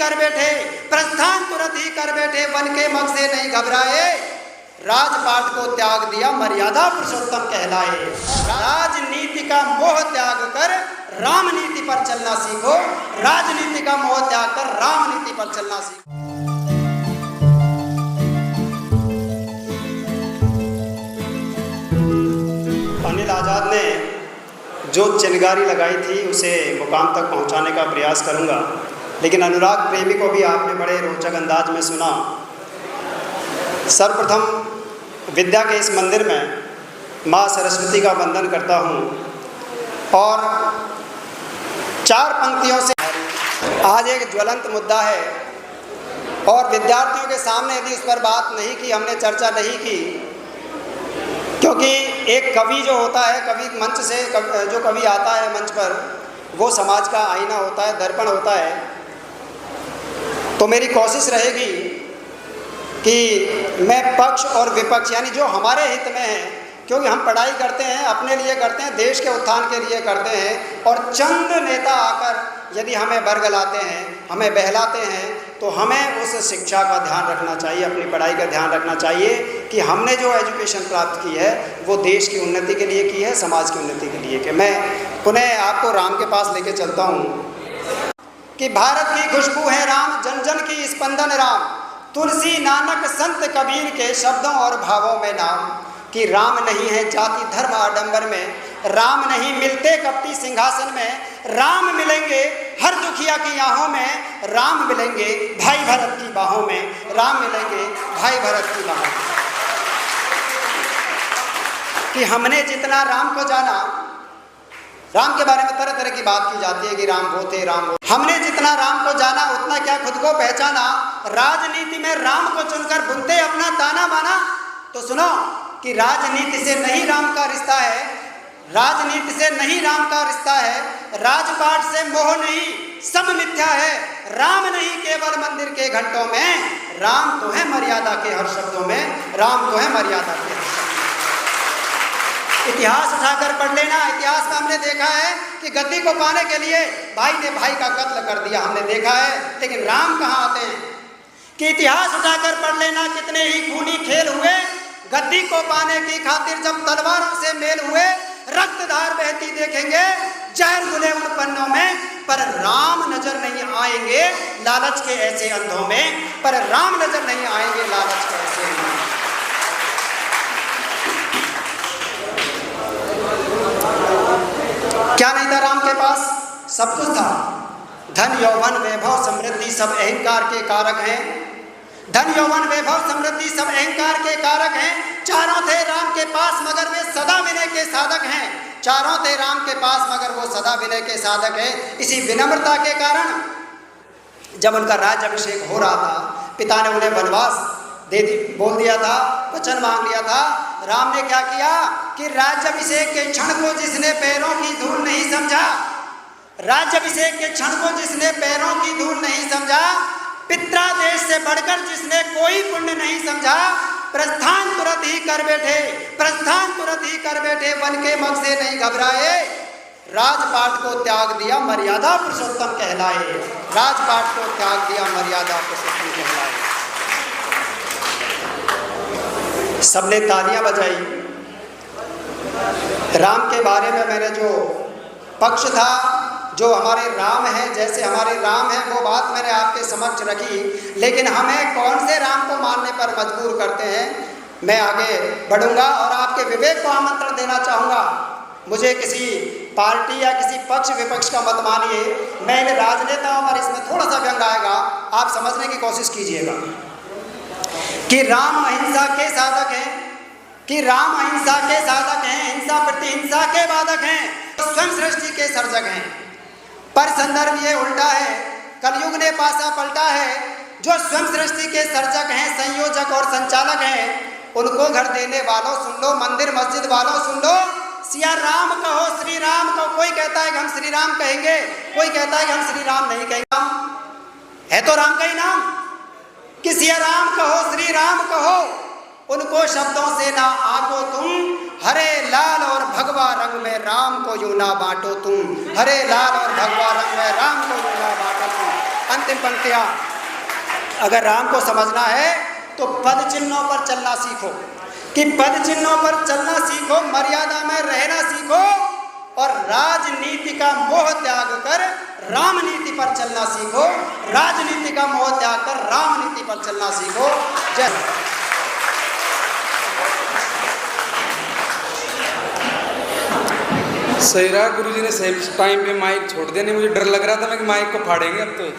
कर बैठे, प्रस्थान तुरंत ही कर बैठे, वन के मग से नहीं घबराए, राजपाट को त्याग दिया मर्यादा पुरुषोत्तम कहलाए। राजनीति का मोह त्याग कर रामनीति पर चलना सीखो, राजनीति का मोह त्याग कर रामनीति पर चलना सीखो। अनिल आज़ाद ने जो चिनगारी लगाई थी उसे मुकाम तक पहुंचाने का प्रयास करूंगा, लेकिन अनुराग प्रेमी को भी आपने बड़े रोचक अंदाज में सुना। सर्वप्रथम विद्या के इस मंदिर में माँ सरस्वती का वंदन करता हूँ और 4 पंक्तियों से आज एक ज्वलंत मुद्दा है और विद्यार्थियों के सामने यदि उस पर बात नहीं की, हमने चर्चा नहीं की, क्योंकि एक कवि जो होता है, कवि मंच से जो कवि आता है मंच पर, वो समाज का आईना होता है, दर्पण होता है। तो मेरी कोशिश रहेगी कि मैं पक्ष और विपक्ष यानी जो हमारे हित में है, क्योंकि हम पढ़ाई करते हैं अपने लिए करते हैं, देश के उत्थान के लिए करते हैं, और चंद नेता आकर यदि हमें बरगलाते हैं, हमें बहलाते हैं, तो हमें उस शिक्षा का ध्यान रखना चाहिए, अपनी पढ़ाई का ध्यान रखना चाहिए कि हमने जो एजुकेशन प्राप्त की है वो देश की उन्नति के लिए की है, समाज की उन्नति के लिए कि मैं पुनः आपको राम के पास लेके चलता हूँ कि भारत की खुशबू है राम, जन जन की स्पंदन राम, तुलसी नानक संत कबीर के शब्दों और भावों में नाम, कि राम नहीं है जाति धर्म आडंबर में, राम नहीं मिलते कपटी सिंहासन में, राम मिलेंगे हर दुखिया की आहों में, राम मिलेंगे भाई भरत की बाहों में, राम मिलेंगे भाई भरत की बाहों में। कि हमने जितना राम को जाना, राम के बारे में तरह तरह की बात की जाती है कि राम वो थे, राम वो, हमने जितना राम को जाना उतना क्या खुद को पहचाना, राजनीति में राम को चुनकर बुनते अपना ताना बाना। तो सुनो कि राजनीति से नहीं राम का रिश्ता है, राजनीति से नहीं राम का रिश्ता है, राजपाट से मोह नहीं सब मिथ्या है, राम नहीं केवल मंदिर के घंटों में, राम तो है मर्यादा के हर शब्दों में, राम तो है मर्यादा के हर शब्दों में। इतिहास उठाकर पढ़ लेना, इतिहास में हमने देखा है कि गद्दी को पाने के लिए भाई ने भाई का कत्ल कर दिया, हमने देखा है, लेकिन राम कहाँ आते हैं? कि इतिहास उठाकर पढ़ लेना, कितने ही खूनी खेल हुए गद्दी को पाने की खातिर, जब तलवारों से मेल हुए रक्तधार बहती देखेंगे जहर घुले उन पन्नों में, पर राम नजर नहीं आएंगे लालच के ऐसे अंधों में, पर राम नजर नहीं आएंगे लालच के ऐसे अंधों में। क्या नहीं था राम के पास? सब कुछ था। धन यौवन वैभव समृद्धि सब अहंकार के कारक हैं, धन यौवन वैभव समृद्धि सब अहंकार के कारक हैं। चारों थे राम के पास मगर वे सदा विनय के साधक हैं, चारों थे राम के पास मगर वो सदा विनय के साधक हैं। इसी विनम्रता के कारण जब उनका राज्य अभिषेक हो रहा था, पिता ने उन्हें वनवास बोल दिया था, वचन मांग लिया था। राम ने क्या किया कि राज्याभिषेक के क्षण को जिसने पैरों की धूल नहीं समझा, राज्याभिषेक के क्षण को जिसने पैरों की धूल नहीं समझा, पित्रादेश से बढ़कर जिसने कोई पुण्य नहीं समझा, प्रस्थान तुरंत ही कर बैठे, प्रस्थान तुरंत ही कर बैठे, वन के मग से नहीं घबराए, राजपाट को त्याग दिया मर्यादा पुरुषोत्तम कहलाए, राजपाट को त्याग दिया मर्यादा पुरुषोत्तम कहलाए। सबने तालियां बजाई। राम के बारे में मैंने जो पक्ष था, जो हमारे राम हैं, जैसे हमारे राम हैं, वो बात मैंने आपके समक्ष रखी, लेकिन हमें कौन से राम को मानने पर मजबूर करते हैं, मैं आगे बढ़ूंगा और आपके विवेक को आमंत्रण देना चाहूँगा। मुझे किसी पार्टी या किसी पक्ष विपक्ष का मत मानिए, मैं इन राजनेताओं पर इसमें थोड़ा सा व्यंग आएगा, आप समझने की कोशिश कीजिएगा कि राम अहिंसा के साधक हैं, कि राम अहिंसा के साधक हैं, हिंसा प्रतिहिंसा के बाधक हैं, स्वयं सृष्टि के सर्जक हैं। पर संदर्भ ये उल्टा है, कलयुग ने पासा पलटा है। जो स्वयं सृष्टि के सर्जक हैं, संयोजक और संचालक हैं, उनको घर देने वालों सुन लो, मंदिर मस्जिद वालों सुन लो, सिया राम कहो श्री राम कहो। कोई कहता है कि हम श्री राम कहेंगे, कोई कहता है कि हम श्री राम नहीं कहेंगे। है तो राम का ही नाम कि सिया राम कहो श्री राम कहो, उनको शब्दों से ना आको तुम, हरे लाल और भगवा रंग में राम को यूं ना बांटो तुम, हरे लाल और भगवा रंग में राम को यूं ना बांटो तुम। अंतिम पंक्तियाँ, अगर राम को समझना है तो पद चिन्हों पर चलना सीखो, कि पद चिन्हों पर चलना सीखो, मर्यादा में रहना सीखो और राजनीति का मोह त्याग कर रामनीति पर चलना सीखो, राजनीति का मोह त्याग कर रामनीति पर चलना सीखो। जय। सही रहा गुरुजी ने सही टाइम पे माइक छोड़ दिया, नहीं मुझे डर लग रहा था मैं कि माइक को फाड़ेंगे अब तो।